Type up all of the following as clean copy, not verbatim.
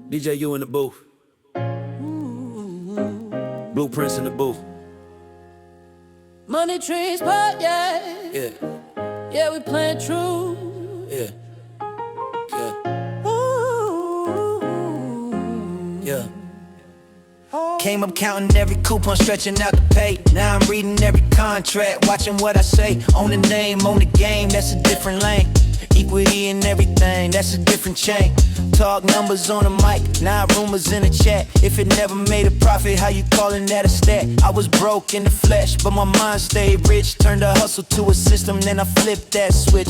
DJ, you in the booth. Blueprints in the booth. Money trees, but yeah. Yeah, Yeah, we playing true. yeah, Ooh. yeah. Came up counting every coupon, stretching out the pay. Now I'm reading every contract, watching what I say. Own the name, own the game, that's a different lane. Equity in everything, that's a different chain. Talk numbers on the mic, now rumors in the chat. If it never made a profit, how you calling that a stat? I was broke in the flesh, but my mind stayed rich. Turned a hustle to a system, then I flipped that switch.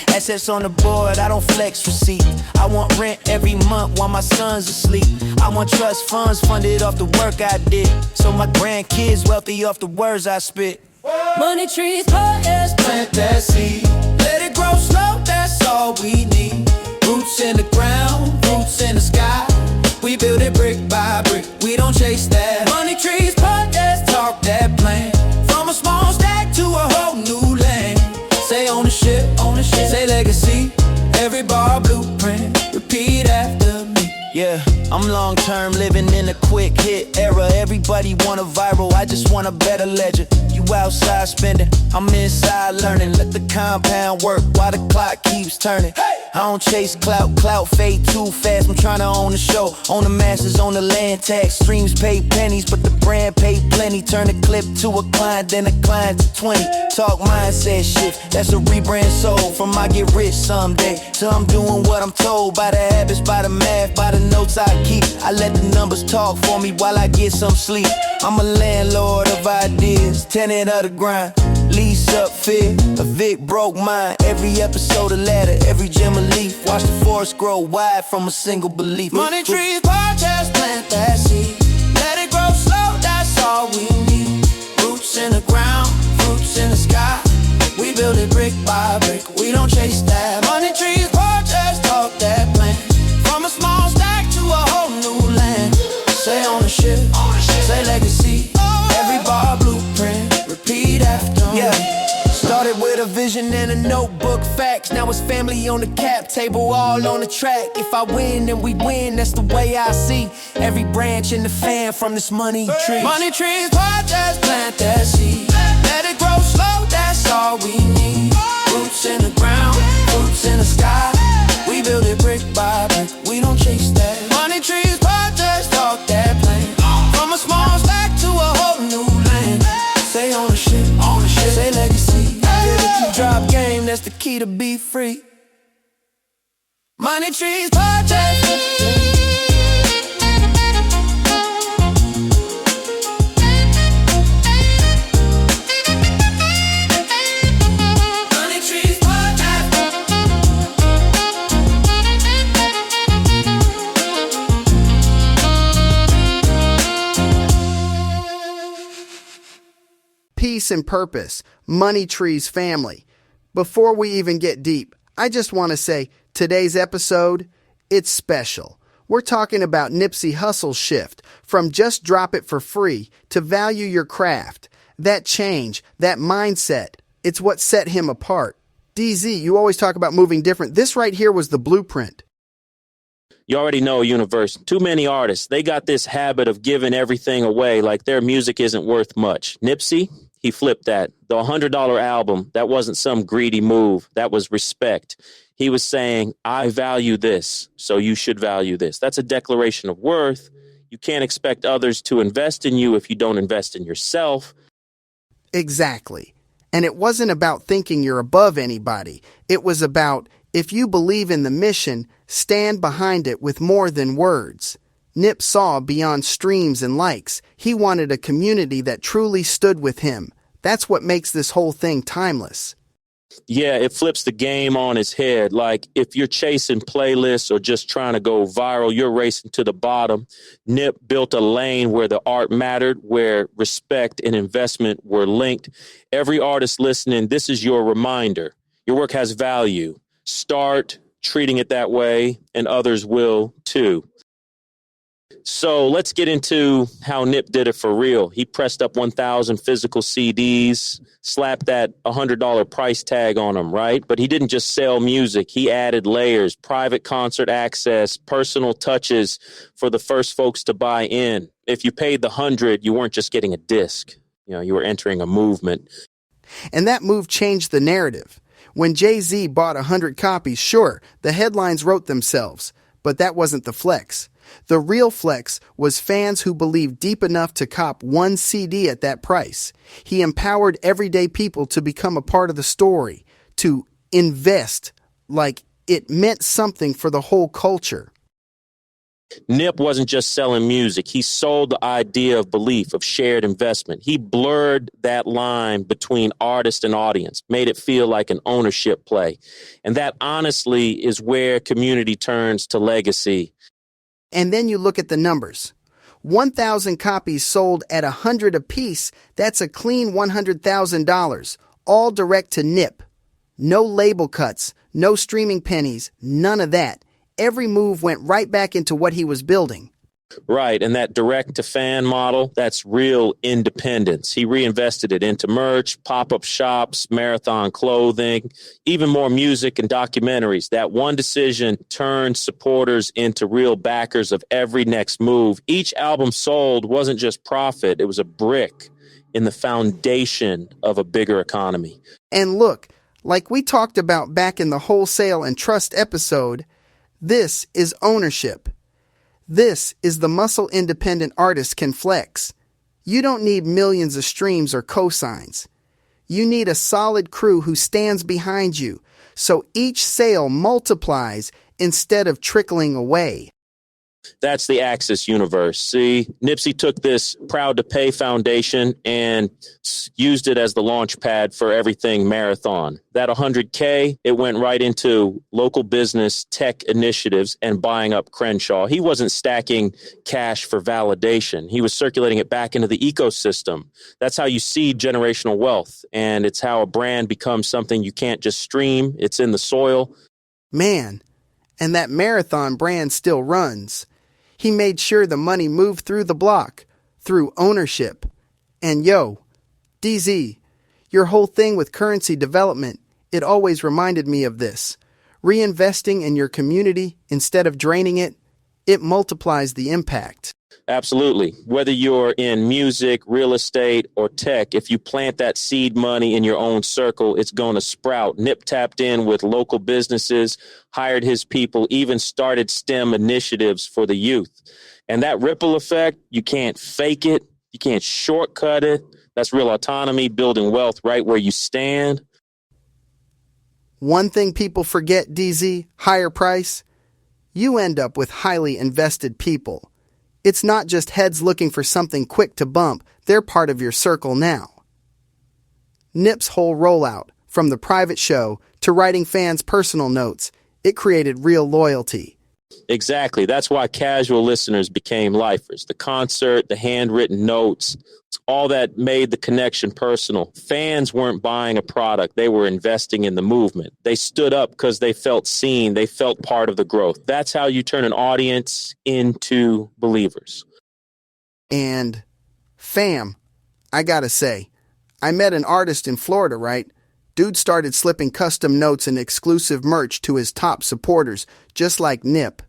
Assets on the board, I don't flex receipt. I want rent every month while my son's asleep. I want trust funds funded off the work I did, so my grandkids wealthy off the words I spit. Money trees, but yeah. Plant that seed, let it grow slow, that's all we need. Roots in the ground, roots in the sky. We build it brick by brick, we don't chase that. Money trees, podcast, talk that plan. From a small stack to a whole new land. Say ownership, say legacy. Every bar blueprint, repeat after me. Yeah, I'm long term living in a quick hit era. Everybody want a viral, I just want a better ledger. You outside spending, I'm inside learning. Let the compound work while the clock keeps turning. I don't chase clout fade too fast. I'm trying to own the show, own the masses, own the land tax. Streams pay pennies, but the brand paid plenty. Turn a clip to a client, then a client to 20. Talk mindset shift, that's a rebrand soul. From I get rich someday, till I'm doing what I'm told. By the habits, by the math, by the notes I keep. I let the numbers talk for me while I get some sleep. I'm a landlord of ideas, tenant of the grind. Lease up fear, evict broke mine. Every episode a ladder, every gem a leaf. Watch the forest grow wide from a single belief. Money trees, podcast, plant that seed. Let it grow slow, that's all we need. Roots in the ground, roots in the sky. We build it brick by brick, we don't chase that. Money trees, podcast, talk that plan. From a small stack to a whole new land. Say ownership, say legacy. Every bar blueprint, repeat after me. Started with a vision and a notebook, facts. Now it's family on the cap table, all on the track. If I win, then we win, that's the way I see every branch in the fan from this money tree. Money trees, podcast, plant that seed. Let it grow slow, that's all we need. Roots in the ground, roots in the sky. We build it brick by brick, we don't chase that. Money trees, podcast, talk that plan. From a small stack to a whole new land. Say ownership, say legacy. If you drop game, that's the key to be free. Money trees, podcast. Peace and purpose, Money Trees family. Before we even get deep, I just want to say today's episode, it's special. We're talking about Nipsey Hussle's shift from just drop it for free to value your craft. That change, that mindset, it's what set him apart. DZ, you always talk about moving different. This right here was the blueprint. You already know, Universe, too many artists, they got this habit of giving everything away like their music isn't worth much. Nipsey, he flipped that. The $100 album, that wasn't some greedy move. That was respect. He was saying, I value this, so you should value this. That's a declaration of worth. You can't expect others to invest in you if you don't invest in yourself. Exactly. And it wasn't about thinking you're above anybody. It was about, if you believe in the mission, stand behind it with more than words. Nip saw beyond streams and likes. He wanted a community that truly stood with him. That's what makes this whole thing timeless. Yeah, it flips the game on its head. Like if you're chasing playlists or just trying to go viral, you're racing to the bottom. Nip built a lane where the art mattered, where respect and investment were linked. Every artist listening, this is your reminder. Your work has value. Start treating it that way, and others will too. So let's get into how Nip did it for real. He pressed up 1,000 physical CDs, slapped that $100 price tag on them, right? But he didn't just sell music. He added layers, private concert access, personal touches for the first folks to buy in. If you paid the 100, you weren't just getting a disc. You were entering a movement. And that move changed the narrative. When Jay-Z bought 100 copies, sure, the headlines wrote themselves, but that wasn't the flex. The real flex was fans who believed deep enough to cop one CD at that price. He empowered everyday people to become a part of the story, to invest like it meant something for the whole culture. Nip wasn't just selling music. He sold the idea of belief, of shared investment. He blurred that line between artist and audience, made it feel like an ownership play. And that honestly is where community turns to legacy. And then you look at the numbers. 1,000 copies sold at $100 apiece, that's a clean $100,000, all direct to Nip. No label cuts, no streaming pennies, none of that. Every move went right back into what he was building. Right, and that direct-to-fan model, that's real independence. He reinvested it into merch, pop-up shops, marathon clothing, even more music and documentaries. That one decision turned supporters into real backers of every next move. Each album sold wasn't just profit, it was a brick in the foundation of a bigger economy. And look, like we talked about back in the wholesale and trust episode, this is ownership. This is the muscle independent artist can flex. You don't need millions of streams or cosigns. You need a solid crew who stands behind you, so each sale multiplies instead of trickling away. That's the Axis universe. See, Nipsey took this Proud to Pay foundation and used it as the launch pad for everything marathon. That 100K, it went right into local business, tech initiatives, and buying up Crenshaw. He wasn't stacking cash for validation. He was circulating it back into the ecosystem. That's how you seed generational wealth, and it's how a brand becomes something you can't just stream. It's in the soil. Man, and that marathon brand still runs. He made sure the money moved through the block, through ownership. And yo, DZ, your whole thing with currency development, it always reminded me of this. Reinvesting in your community instead of draining it, it multiplies the impact. Absolutely. Whether you're in music, real estate, or tech, if you plant that seed money in your own circle, it's going to sprout. Nip tapped in with local businesses, hired his people, even started STEM initiatives for the youth. And that ripple effect, you can't fake it. You can't shortcut it. That's real autonomy, building wealth right where you stand. One thing people forget, DZ, higher price, you end up with highly invested people. It's not just heads looking for something quick to bump, they're part of your circle now. Nip's whole rollout, from the private show to writing fans' personal notes, it created real loyalty. Exactly. That's why casual listeners became lifers. The concert, the handwritten notes, all that made the connection personal. Fans weren't buying a product. They were investing in the movement. They stood up because they felt seen. They felt part of the growth. That's how you turn an audience into believers. And, fam, I gotta say, I met an artist in Florida, right? Dude started slipping custom notes and exclusive merch to his top supporters, just like Nip.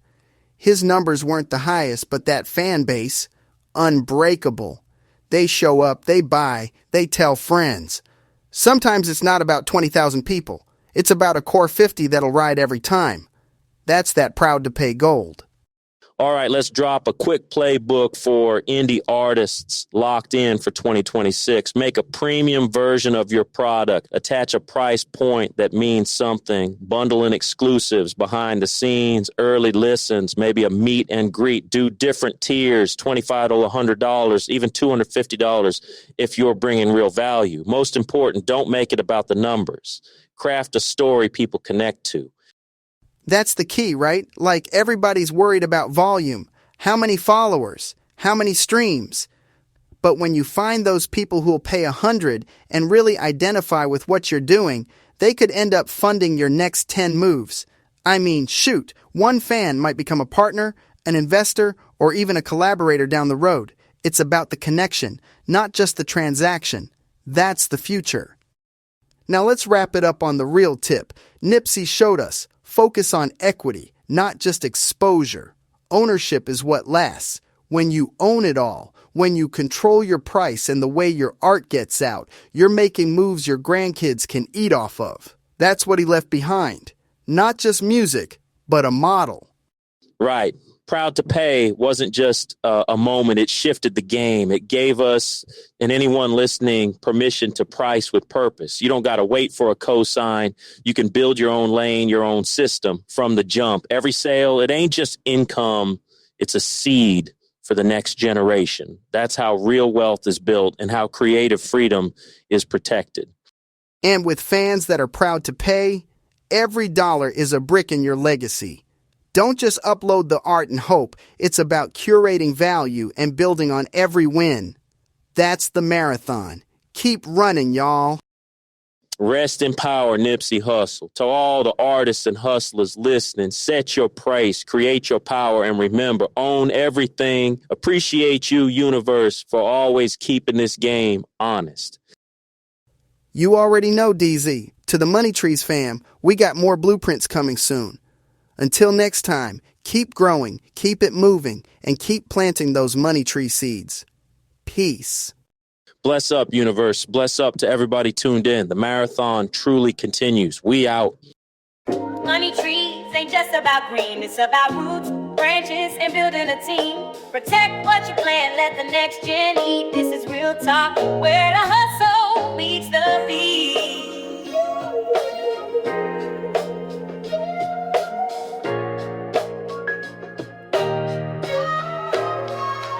His numbers weren't the highest, but that fan base, unbreakable. They show up, they buy, they tell friends. Sometimes it's not about 20,000 people. It's about a core 50 that'll ride every time. That's that Proud to Pay gold. All right, let's drop a quick playbook for indie artists locked in for 2026. Make a premium version of your product. Attach a price point that means something. Bundle in exclusives, behind the scenes, early listens, maybe a meet and greet. Do different tiers, $25 to $100, even $250 if you're bringing real value. Most important, don't make it about the numbers. Craft a story people connect to. That's the key, right? Like everybody's worried about volume. How many followers? How many streams? But when you find those people who'll pay 100 and really identify with what you're doing, they could end up funding your next 10 moves. I mean, shoot, one fan might become a partner, an investor, or even a collaborator down the road. It's about the connection, not just the transaction. That's the future. Now let's wrap it up on the real tip. Nipsey showed us, focus on equity, not just exposure. Ownership is what lasts. When you own it all, when you control your price and the way your art gets out, you're making moves your grandkids can eat off of. That's what he left behind. Not just music, but a model. Right. Proud to Pay wasn't just a moment. It shifted the game. It gave us and anyone listening permission to price with purpose. You don't got to wait for a cosign. You can build your own lane, your own system from the jump. Every sale, it ain't just income. It's a seed for the next generation. That's how real wealth is built and how creative freedom is protected. And with fans that are proud to pay, every dollar is a brick in your legacy. Don't just upload the art and hope. It's about curating value and building on every win. That's the marathon. Keep running, y'all. Rest in power, Nipsey Hussle. To all the artists and hustlers listening, set your price, create your power, and remember, own everything. Appreciate you, Universe, for always keeping this game honest. You already know, DZ. To the Money Trees fam, we got more blueprints coming soon. Until next time, keep growing, keep it moving, and keep planting those money tree seeds. Peace. Bless up, Universe. Bless up to everybody tuned in. The marathon truly continues. We out. Money trees ain't just about green, it's about roots, branches, and building a team. Protect what you plant, let the next gen eat. This is real talk, where the hustle meets the beat.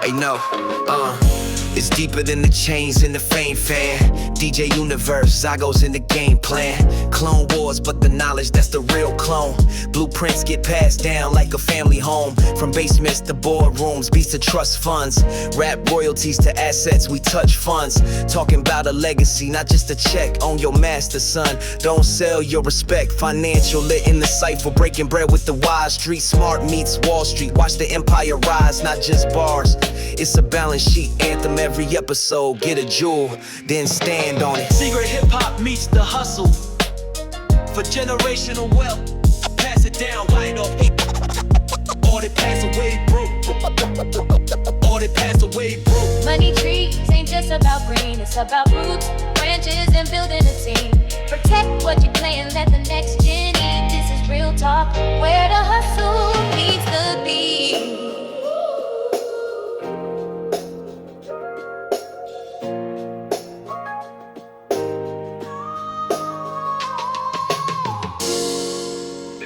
Hey, no, it's deeper than the chains in the fame fair. DJ Universe, Zygos in the game plan. Clone Wars, but the knowledge, that's the real clone. Blueprints get passed down like a family home. From basements to boardrooms, beats to trust funds. Rap royalties to assets, we touch funds. Talking about a legacy, not just a check. Own your master, son. Don't sell your respect. Financial lit in the cipher, breaking bread with the wise. Street smart meets Wall Street. Watch the empire rise, not just bars. It's a balance sheet anthem every episode. Get a jewel, then stand on it. Secret hip-hop meets the hustle for generational wealth. Pass it down, light up. Or they pass away broke. Or they pass away broke. Money trees ain't just about green, it's about roots, branches, and building a team. Protect what you plant, let the next gen eat. This is real talk, where the hustle meets the beat.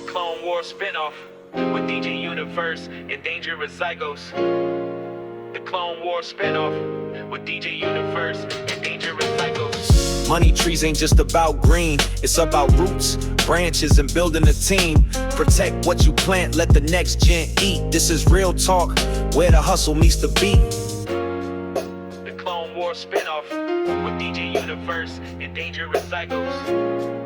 Clone Wars Spinoff with DJ Universe and Dangerous Zygos. The Clone Wars Spinoff with DJ Universe and Dangerous Zygos. Money trees ain't just about green, it's about roots, branches, and building a team. Protect what you plant, let the next gen eat. This is real talk, where the hustle meets the beat. The Clone Wars Spinoff with DJ Universe and Dangerous Zygos.